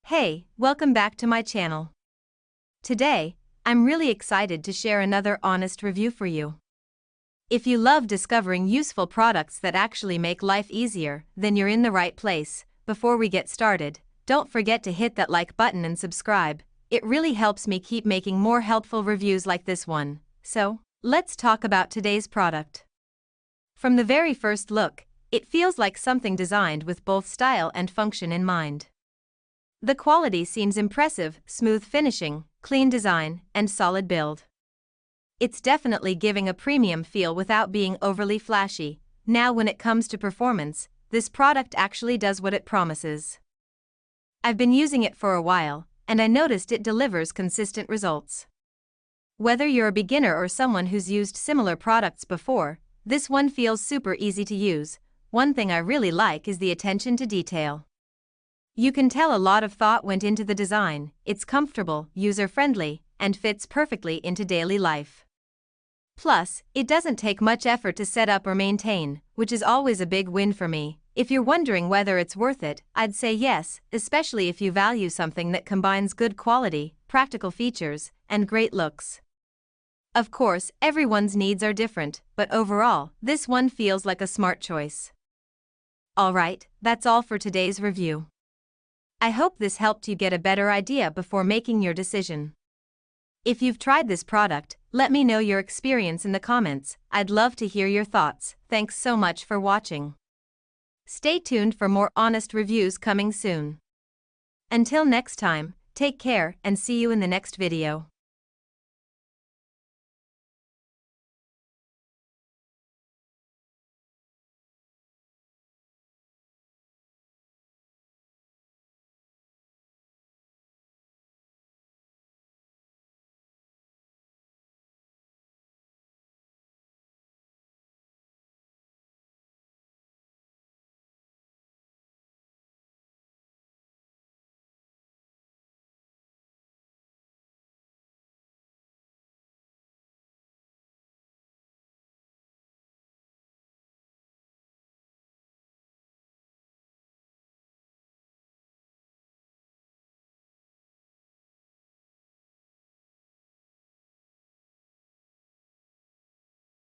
Hey, welcome back to my channel. Today, I'm really excited to share another honest review for you. If you love discovering useful products that actually make life easier, then you're in the right place. Before we get started, don't forget to hit that like button and subscribe. It really helps me keep making more helpful reviews like this one. So, let's talk about today's product. From the very first look, it feels like something designed with both style and function in mind. The quality seems impressive: smooth finishing, clean design, and solid build. It's definitely giving a premium feel without being overly flashy. Now, when it comes to performance, this product actually does what it promises. I've been using it for a while, and I noticed it delivers consistent results. Whether you're a beginner or someone who's used similar products before, this one feels super easy to use. One thing I really like is the attention to detail. You can tell a lot of thought went into the design. It's comfortable, user-friendly, and fits perfectly into daily life. Plus, it doesn't take much effort to set up or maintain, which is always a big win for me. If you're wondering whether it's worth it, I'd say yes, especially if you value something that combines good quality, practical features, and great looks. Of course, everyone's needs are different, but overall, this one feels like a smart choice. Alright, that's all for today's review. I hope this helped you get a better idea before making your decision. If you've tried this product, let me know your experience in the comments. I'd love to hear your thoughts. Thanks so much for watching. Stay tuned for more honest reviews coming soon. Until next time, take care and see you in the next video.